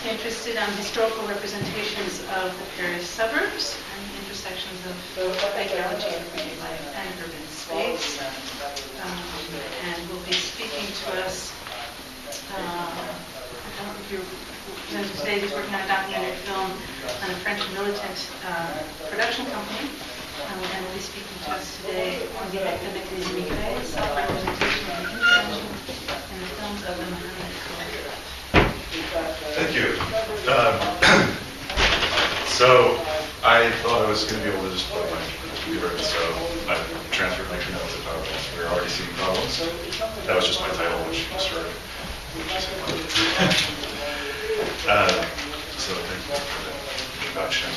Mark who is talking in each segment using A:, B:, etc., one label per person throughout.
A: interested in historical representations of the Paris suburbs and the intersections of archaeology, everyday life, and urban space. And will be speaking to us. Your presenter today is working on a documentary film on a French militant production company. And will be speaking to us today on the avec, immigrés, self-representation and intervention in the films of the MohamedCollective.
B: Thank you. So I thought I was going to be able to just plug my computer, so I transferred my keynote to PowerPoint. We were already seeing problems. That was just my title, which you just heard. So thank you for the introduction.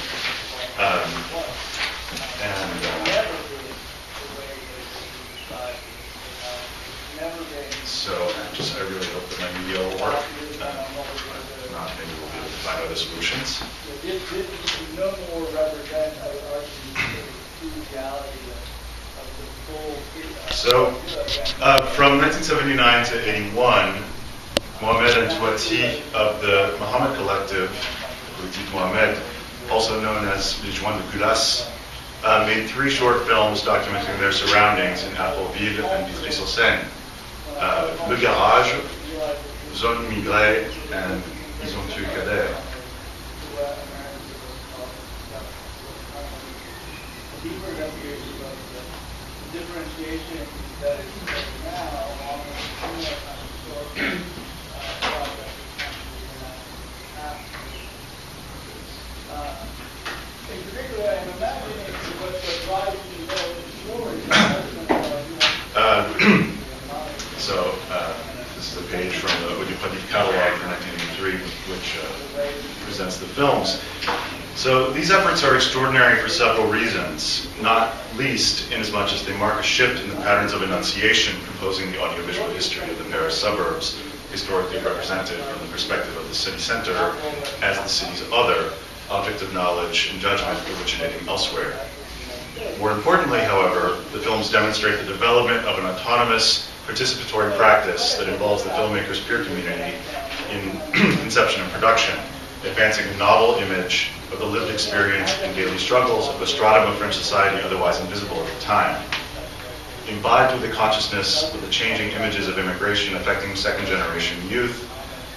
B: So I really hope that my media will work. If not, maybe we'll be able to find other solutions.
C: No more represent the reality of the full.
B: So from 1979 to 81, Mohamed and Touati of the MohamedCollective, Politique Mohamed, also known as Les Joints de Culasse, made 3 short films documenting their surroundings in Avril and Vitry-sur-Seine. Le Garage, Zone Immigrés, and Ils ont tué Kader.
C: Differentiation that is now along with historical in particular, I'm imagining what drives you to the story.
B: So this is a page from the Colloque for 1983, which presents the films. So these efforts are extraordinary for several reasons, not least inasmuch as they mark a shift in the patterns of enunciation composing the audiovisual history of the Paris suburbs, historically represented from the perspective of the city center as the city's other object of knowledge and judgment originating elsewhere. More importantly, however, the films demonstrate the development of an autonomous, participatory practice that involves the filmmaker's peer community in conception and production, advancing a novel image of the lived experience and daily struggles of a stratum of French society otherwise invisible at the time. Imbibed with the consciousness of the changing images of immigration affecting second-generation youth,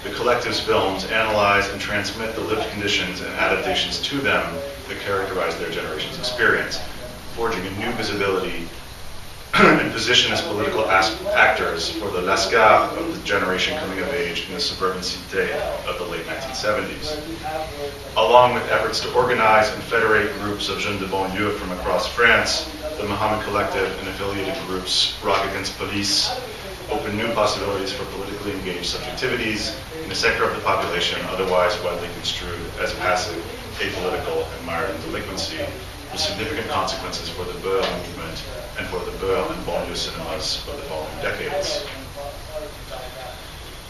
B: the collective's films analyze and transmit the lived conditions and adaptations to them that characterize their generation's experience, forging a new visibility and position as political actors for the lascar of the generation coming of age in the suburban cité of the late 1970s. Along with efforts to organize and federate groups of jeunes de banlieue from across France, the MohamedCollective and affiliated groups Rock Against Police open new possibilities for politically engaged subjectivities in a sector of the population otherwise widely construed as passive, apolitical, and mired in delinquency, with significant consequences for the Beur movement and for the Beur and banlieue cinemas of the following decades.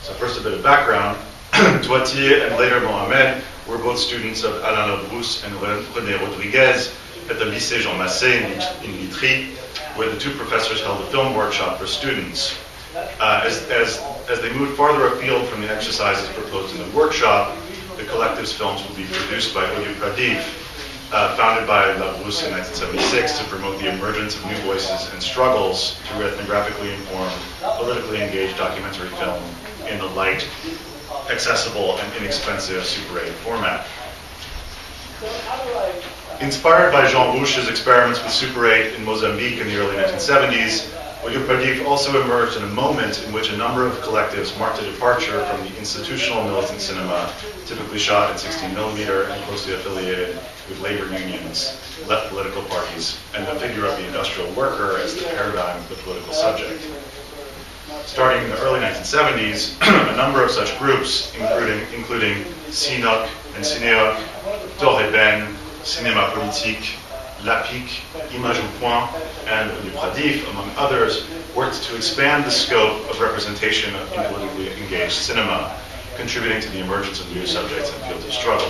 B: So first a bit of background. Touati and later Mohamed were both students of Alain Labrousse and René Rodriguez at the Lycée Jean Massé in Vitry, where the 2 professors held a film workshop for students. As they moved farther afield from the exercises proposed in the workshop, the collective's films will be produced by Audio Pradif, founded by Labrousse in 1976 to promote the emergence of new voices and struggles through ethnographically informed, politically engaged documentary film in the light, accessible, and inexpensive Super 8 format. Inspired by Jean Rouche's experiments with Super 8 in Mozambique in the early 1970s, Audio Pradif also emerged in a moment in which a number of collectives marked a departure from the institutional militant cinema, typically shot in 16mm and closely affiliated with labor unions, left political parties, and the figure of the industrial worker as the paradigm of the political subject. Starting in the early 1970s, a number of such groups, including CINOC and CINEOC, Torre Ben, Cinéma Politique, L'Apic, Image au Point, and Le Pradif, among others, worked to expand the scope of representation in politically engaged cinema, contributing to the emergence of new subjects and fields of struggle.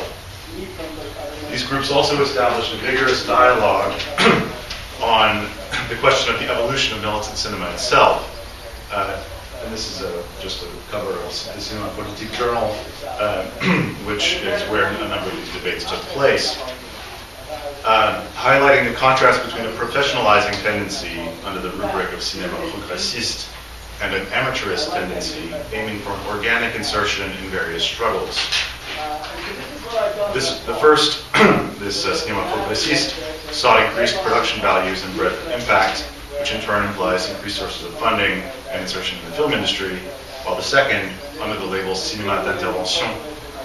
B: These groups also established a vigorous dialogue on the question of the evolution of militant cinema itself. and this is just a cover of the Cinéma Politique journal, which is where a number of these debates took place, highlighting the contrast between a professionalizing tendency under the rubric of cinéma progressiste and an amateurist tendency aiming for an organic insertion in various struggles. This cinéma progressiste sought increased production values and breadth of impact, which in turn implies increased sources of funding and insertion in the film industry, while the second, under the label cinéma d'intervention,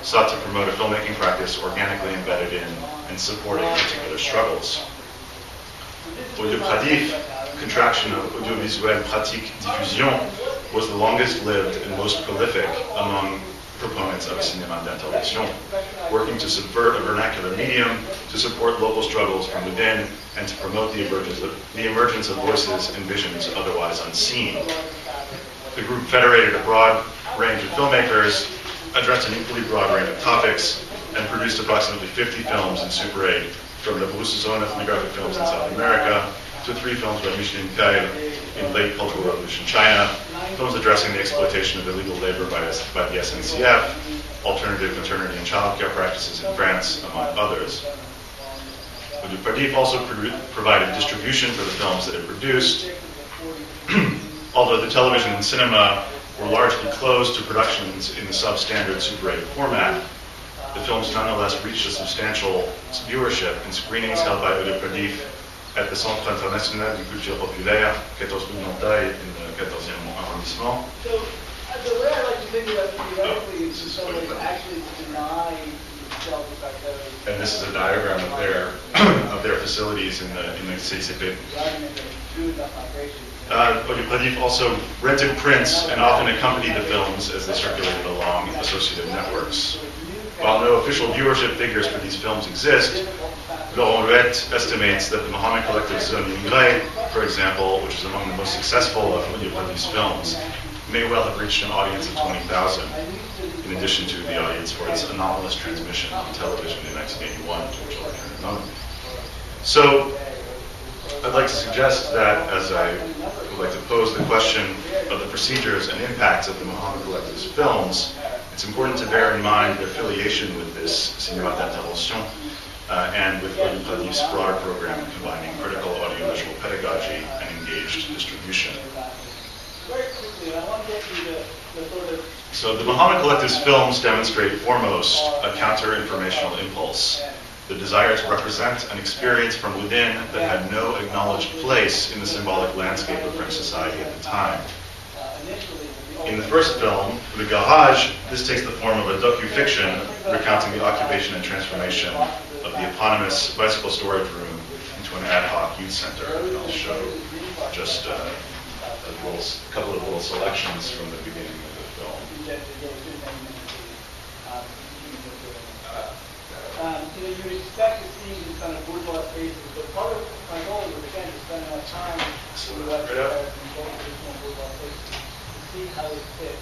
B: sought to promote a filmmaking practice organically embedded in and supporting particular struggles. Audiopradif, contraction of audiovisuelle pratique diffusion, was the longest lived and most prolific among proponents of cinéma d'intervention, working to subvert a vernacular medium to support local struggles from within and to promote the emergence of voices and visions otherwise unseen. The group federated a broad range of filmmakers, addressed an equally broad range of topics, and produced approximately 50 films in Super 8, from the Brookes University ethnographic films in South America to 3 films by Michelin Caille in late Cultural Revolution China, films addressing the exploitation of illegal labor by the SNCF, alternative maternity and child care practices in France, among others. Audiopradif also provided distribution for the films that it produced. Although the television and cinema were largely closed to productions in the substandard Super 8 format, the films nonetheless reached a substantial viewership in screenings held by Audiopradif at the Centre International de Culture Populaire, 14 rue Nantaille, in the 14e arrondissement.
C: So, the way I like to think about it theoretically is in some way to actually deny themselves the fact that.
B: And this is a diagram of their facilities in the CCP. Audiopradif also rented prints and often accompanied the films as they circulated along associative networks. While no official viewership figures for these films exist, Laurent Huet estimates that the MohamedCollective Zone Immigrés, for example, which is among the most successful of Audiopradif's films, may well have reached an audience of 20,000, in addition to the audience for its anomalous transmission on television in 1981, which I'll hear in a moment. So, I'd like to suggest that, as I would like to pose the question of the procedures and impacts of the MohamedCollective's films, it's important to bear in mind the affiliation with this cinéma d'intervention and with Audiopradif's broader program combining critical audiovisual pedagogy and engaged distribution. So the MohamedCollective's films demonstrate foremost a counter-informational impulse, the desire to represent an experience from within that had no acknowledged place in the symbolic landscape of French society at the time. In the first film, The Garage, this takes the form of a docu-fiction recounting the occupation and transformation of the eponymous bicycle storage room into an ad hoc youth center. And I'll show just a couple of little selections from the beginning of the film.
C: You would expect to see these kind of bourgeois spaces, but part of my goal was, again, to spend enough time with what traditional bourgeois spaces to see how they fit.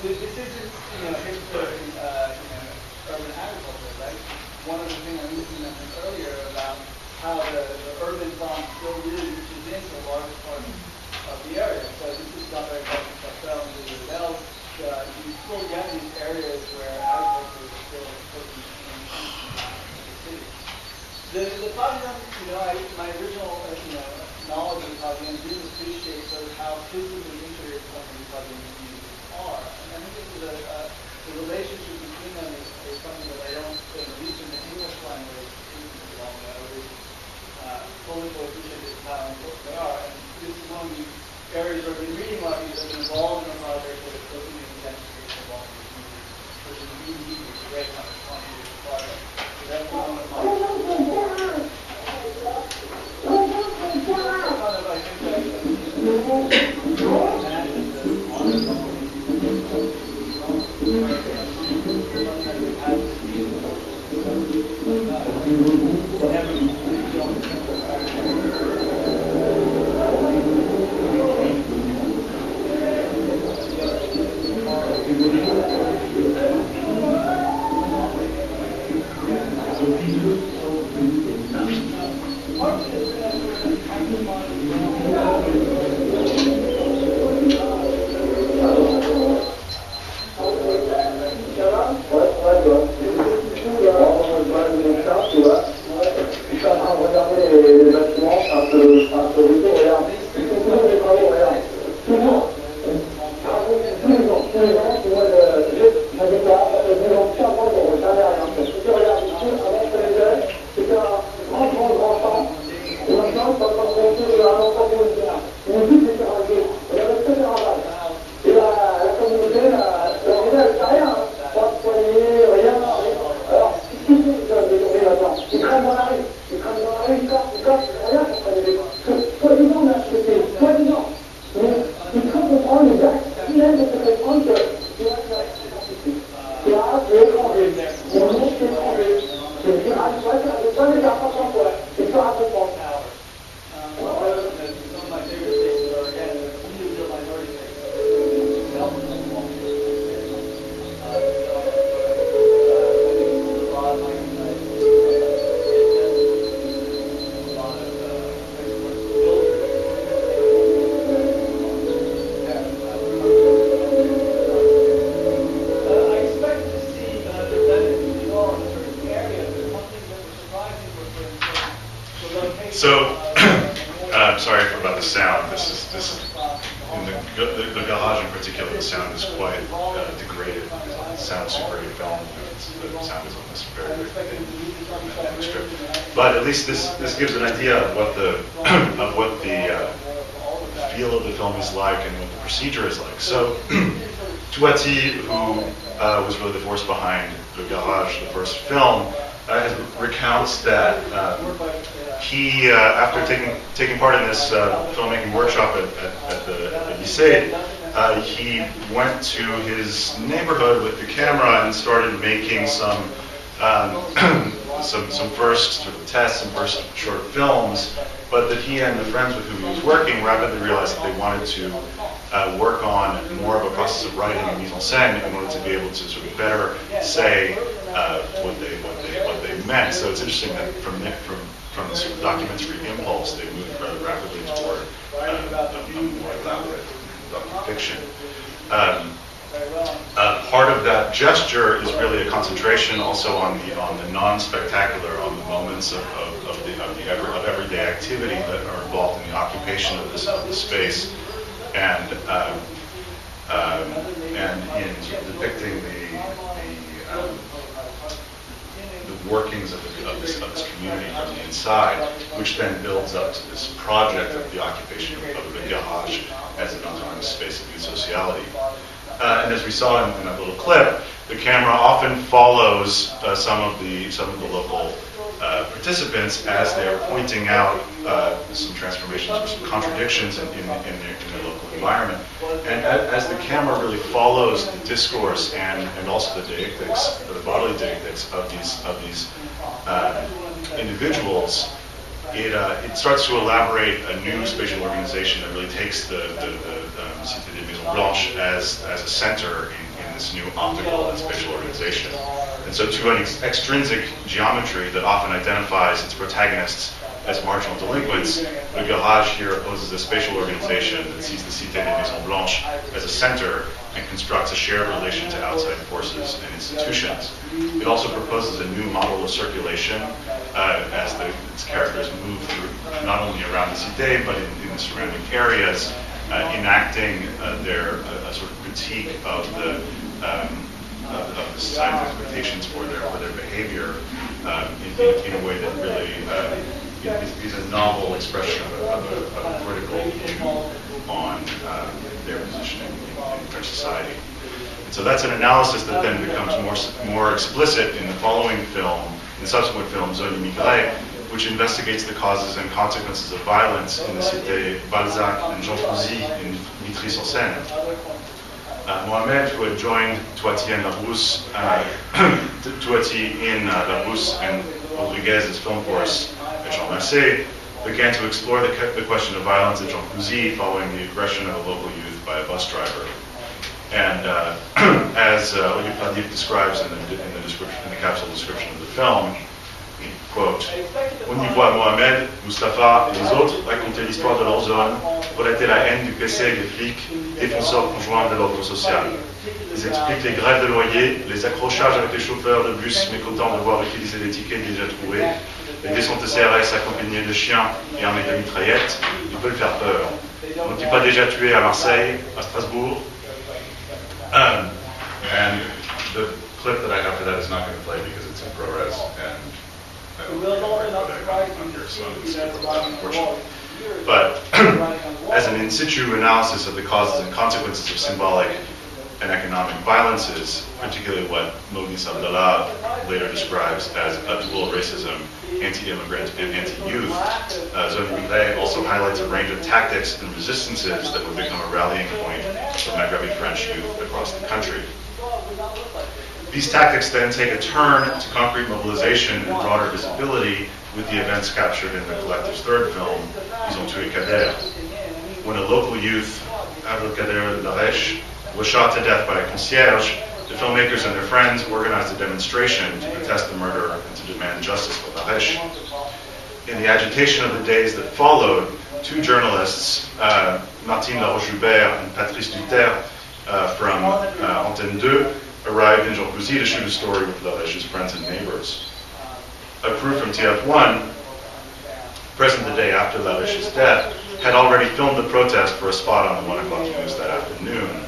C: This isn't, history, urban agriculture, right? One of the things I mentioned earlier about how the urban farm still really reaches into a large part of the area. So this is not very much about the nouvelles. You still get these areas where agriculture is still important in the city. The problem, my original, knowledge of Pavian didn't appreciate sort of how physically integrated some of these Pavian communities are. And I think the relationship between them is something that I don't think, at least in the English language, fully appreciate how important they are. And this is one of the areas where I've been reading a lot of these that have been involved in a project that is looking at the gentrification of all these communities, which is a great kind of 20-year project. So that's one of my
B: in particular, the sound is quite degraded. The sound is super film. The sound is almost very extra. But at least this gives an idea of what the feel of the film is like and what the procedure is like. So Touati, who was really the force behind Le Garage, the first film, recounts that he, after taking part in this filmmaking workshop at the lycée, he went to his neighborhood with the camera and started making some first sort of tests, some first short films, but that he and the friends with whom he was working rapidly realized that they wanted to work on more of a process of writing and mise en scène in order to be able to sort of better say what they meant. So it's interesting that from the sort of documentary impulse, they moved rather rapidly toward a more elaborate docufiction. Part of that gesture is really a concentration also on the non-spectacular, on the moments of everyday activity that are involved in the occupation of this space, and in sort of depicting the workings of this community from the inside, which then builds up to this project of the occupation of the garage as an autonomous space of youth sociality. And as we saw in that little clip, the camera often follows some of the local participants as they are pointing out some transformations or some contradictions in their local environment. And as the camera really follows the discourse and also the deictics, the bodily deictics of these individuals, it starts to elaborate a new spatial organization that really takes the Cité des Maisons Blanches as a center in this new optical and spatial organization. And so to an extrinsic geometry that often identifies its protagonists as marginal delinquents, Le Garage here opposes a spatial organization that sees the Cité des Maisons Blanches as a center and constructs a shared relation to outside forces and institutions. It also proposes a new model of circulation as its characters move through not only around the Cité but in the surrounding areas, enacting their sort of critique of the society's expectations for their behavior in a way that really is a novel expression of a critical view on their positioning in French society. And so that's an analysis that then becomes more explicit in the following film, in the subsequent film, Zones immigrés, which investigates the causes and consequences of violence in the Cité Balzac and Jean Fouzy in Vitry-sur-Seine. Mohamed, who had joined Touati and Labrousse, Touati in Labrousse and Rodriguez's film course at Jean Massé, began to explore the question of violence at Jean Fouzy following the aggression of a local youth by a bus driver. And as Olivier Pradip describes in the capsule description of the film, quote, on y voit Mohamed, Mustapha et les autres raconter l'histoire de leur zone, relater la haine du PC et des flics, défenseurs conjoints de l'ordre social. Ils expliquent les grèves de loyer, les accrochages avec les chauffeurs de bus mécontents de voir utiliser des tickets déjà trouvés, les descentes de CRS accompagnées de chiens et armés de mitraillettes. Ils peuvent faire peur. N'ont-ils pas déjà tué à Marseille, à Strasbourg? And the clip that I have for that is not going to play because it's in ProRes, and I don't think here, so it's unfortunate. But as an in situ analysis of the causes and consequences of symbolic and economic violences, particularly what Maurice Abdallah later describes as a dual racism, anti-immigrant and anti-youth, Zones immigrés also highlights a range of tactics and resistances that would become a rallying point for Maghrebi French youth across the country. These tactics then take a turn to concrete mobilization and broader visibility with the events captured in the collective's third film, Ils ont tué Kader. When a local youth, Abdelkader Daresh, was shot to death by a concierge, the filmmakers and their friends organized a demonstration to protest the murder and to demand justice for Daresh. In the agitation of the days that followed, two journalists, Martine Laroche-Hubert and Patrice Duterre from Antenne 2, arrived in Jean Fouzy to shoot a story with Daresh's friends and neighbors. A crew from TF1, present the day after Daresh's death, had already filmed the protest for a spot on the 1 o'clock news that afternoon.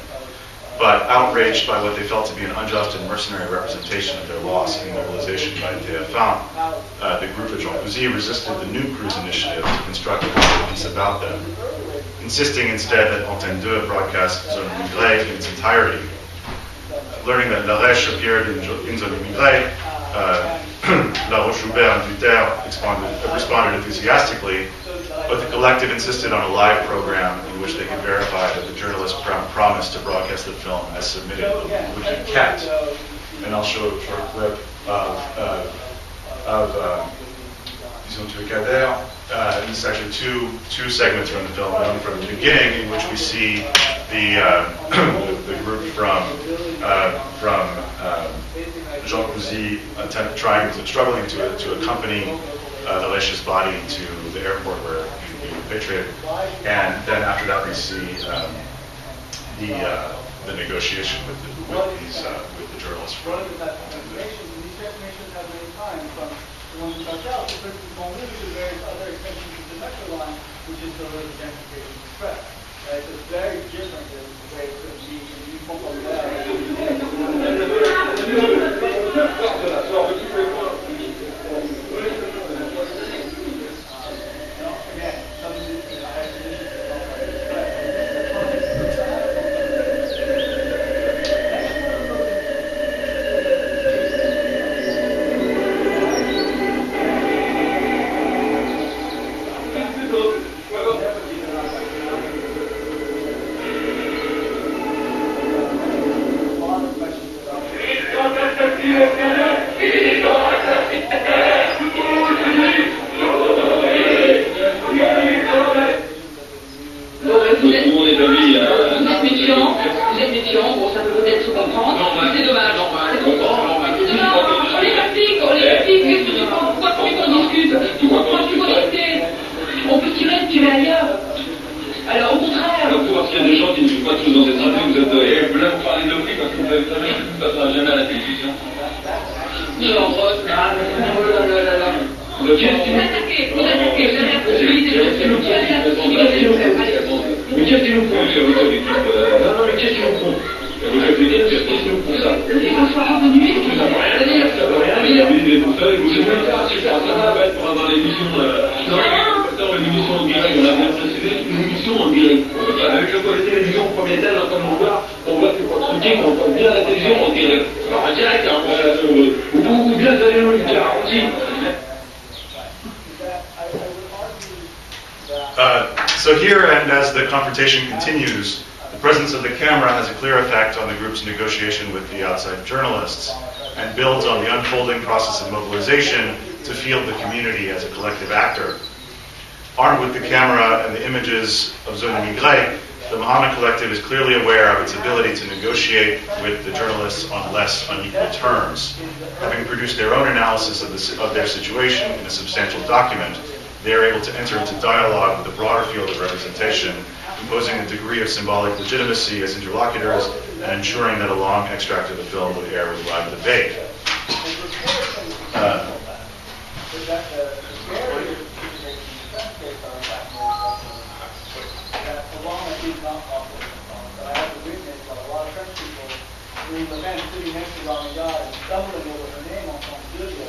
B: but outraged by what they felt to be an unjust and mercenary representation of their loss in mobilization by TF1, the group of Jean Cousy resisted the New Cruise initiative to construct a piece about them, insisting instead that Antenne 2 broadcast Zone Immigrés in its entirety. Learning that La Rèche appeared in Zone Immigrés, La Roche-Joubert and Duterre responded enthusiastically, but the collective insisted on a live program in which they could verify that the journalist promised to broadcast the film as submitted would be kept. And I'll show a short clip of Disons tu es Kader. This is actually two segments from the film. One from the beginning, in which we see the group from Jean Cousy struggling to accompany La Rèche's body to the airport where he would be repatriated. And then after that we see the negotiation with the journalists from
C: These transformations have many times from the one we talked about, the banlieue to various other extensions of the metro line, which is the road gentrification express. Right? So it's very different than the way it could be in the
B: So here, and as the confrontation continues, the presence of the camera has a clear effect on the group's negotiation with the outside journalists and builds on the unfolding process of mobilization to field the community as a collective actor. Armed with the camera and the images of Zone Immigrés, the MohamedCollective is clearly aware of its ability to negotiate with the journalists on less unequal terms. Having produced their own analysis of their situation in a substantial document, they are able to enter into dialogue with a broader field of representation, imposing a degree of symbolic legitimacy as interlocutors and ensuring that a long extract of the film would air with live debate.
C: Sitting next to Rami Yard and stumbling over her name on some video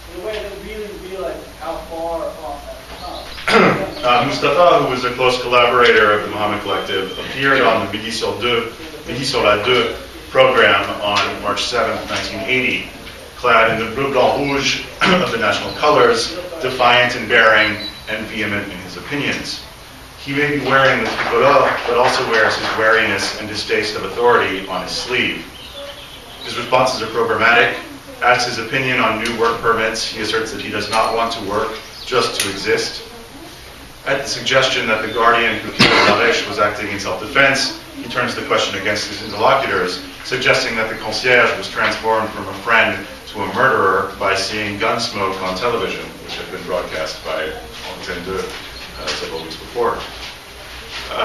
C: in a way that really realized how far off that's come.
B: Mustafa, who was a close collaborator of the MohamedCollective, appeared on the Midi sur la Deux program on March 7, 1980, clad in the bleu blanc rouge of the national colors, defiant in bearing and vehement in his opinions. He may be wearing the tricolore, but also wears his wariness and distaste of authority on his sleeve. His responses are programmatic. As his opinion on new work permits, he asserts that he does not want to work, just to exist. At the suggestion that the guardian who killed La Rèche was acting in self-defense, he turns the question against his interlocutors, suggesting that the concierge was transformed from a friend to a murderer by seeing gun smoke on television, which had been broadcast by Antenne 2 several weeks before.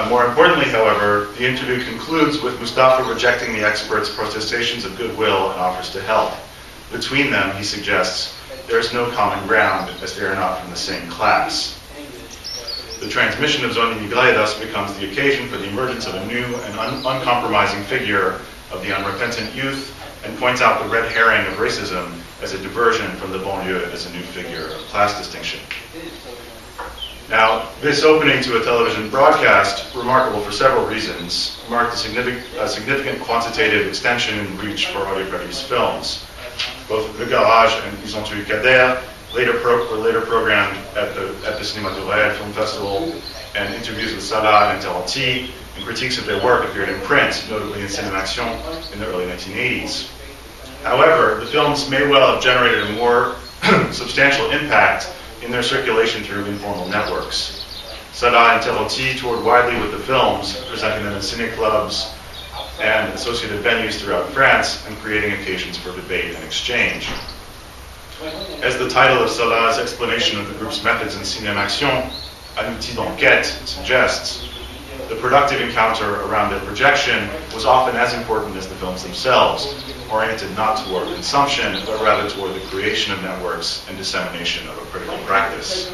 B: More importantly, however, the interview concludes with Mustafa rejecting the expert's protestations of goodwill and offers to help. Between them, he suggests, there is no common ground as they are not from the same class. The transmission of Zone Immigrés thus becomes the occasion for the emergence of a new and uncompromising figure of the unrepentant youth, and points out the red herring of racism as a diversion from the banlieue as a new figure of class distinction. Now, this opening to a television broadcast, remarkable for several reasons, marked a significant quantitative extension in reach for Audiopraty's films. Both Le Garage and Ils ont tué Kader were later programmed at the Cinéma du Réel Film Festival, and interviews with Salah and Interroti and critiques of their work appeared in print, notably in Cinémaction in the early 1980s. However, the films may well have generated a more substantial impact in their circulation through informal networks. Salah and Interroti toured widely with the films, presenting them in ciné clubs and associated venues throughout France, and creating occasions for debate and exchange. As the title of Salah's explanation of the group's methods in Cinémaction, Un outil d'enquête, suggests, the productive encounter around their projection was often as important as the films themselves, oriented not toward consumption, but rather toward the creation of networks and dissemination of a critical practice.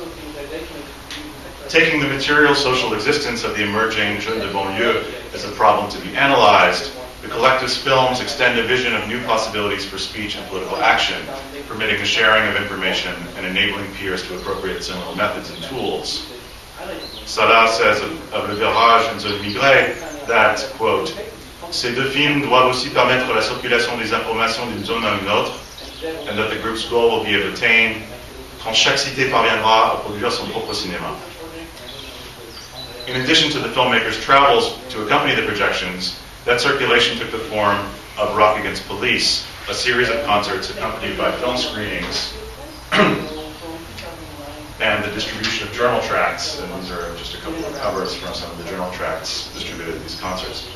B: Taking the material social existence of the emerging jeunes de banlieue as a problem to be analyzed, the collective's films extend a vision of new possibilities for speech and political action, permitting the sharing of information and enabling peers to appropriate similar methods and tools. Salah says of Le Garage and Zone Immigrés that, quote, ces deux films doivent aussi permettre la circulation des informations d'une zone à une autre, and that the group's goal will be attained quand chaque cité parviendra à produire son propre cinéma. In addition to the filmmakers' travels to accompany the projections, that circulation took the form of Rock Against Police, a series of concerts accompanied by film screenings and the distribution of journal tracts, and these are just a couple of covers from some of the journal tracts distributed at these concerts.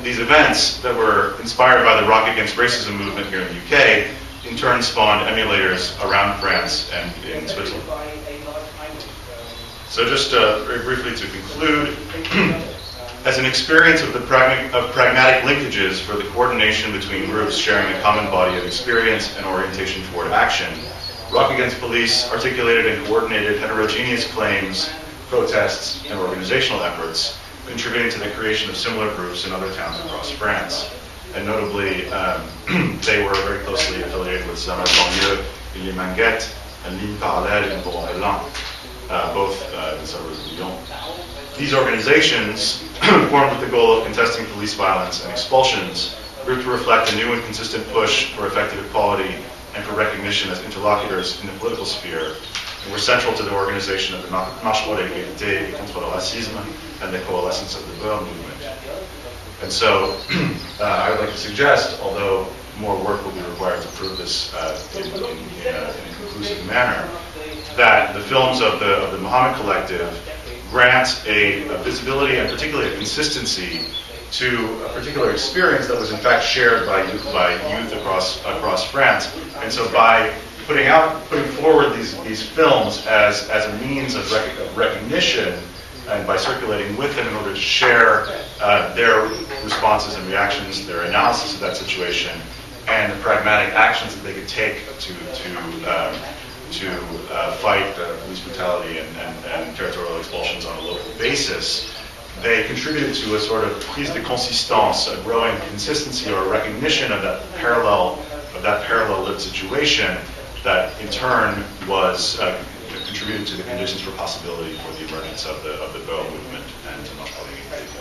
B: These events that were inspired by the Rock Against Racism movement here in the UK, in turn spawned emulators around France and in Switzerland. So just very briefly to conclude, as an experience of pragmatic linkages for the coordination between groups sharing a common body of experience and orientation toward action, Rock Against Police articulated and coordinated heterogeneous claims, protests, and organizational efforts, contributing to the creation of similar groups in other towns across France. And notably, they were very closely affiliated with Samer Banlieue, Villes Manguette, and Ligne Parallèle in Bourg-en-Velin, both in the suburbs of Lyon. These organizations, formed with the goal of contesting police violence and expulsions, grew to reflect a new and consistent push for effective equality and for recognition as interlocutors in the political sphere, and were central to the organization of the Marche pour l'égalité et contre le racisme and the coalescence of the Beurre movement. And so, I would like to suggest, although more work will be required to prove this in a conclusive manner, that the films of the MohamedCollective grant a visibility and particularly a consistency to a particular experience that was in fact shared by youth across France. And so by putting forward these films as a means of recognition, and by circulating with them in order to share their responses and reactions, their analysis of that situation, and the pragmatic actions that they could take to fight police brutality and territorial expulsions on a local basis, they contributed to a sort of prise de consistance, a growing consistency or a recognition of that parallel lived situation that in turn was contributed to the conditions for possibility for the emergence of the Beurre movement and to Marche pour l'égalité.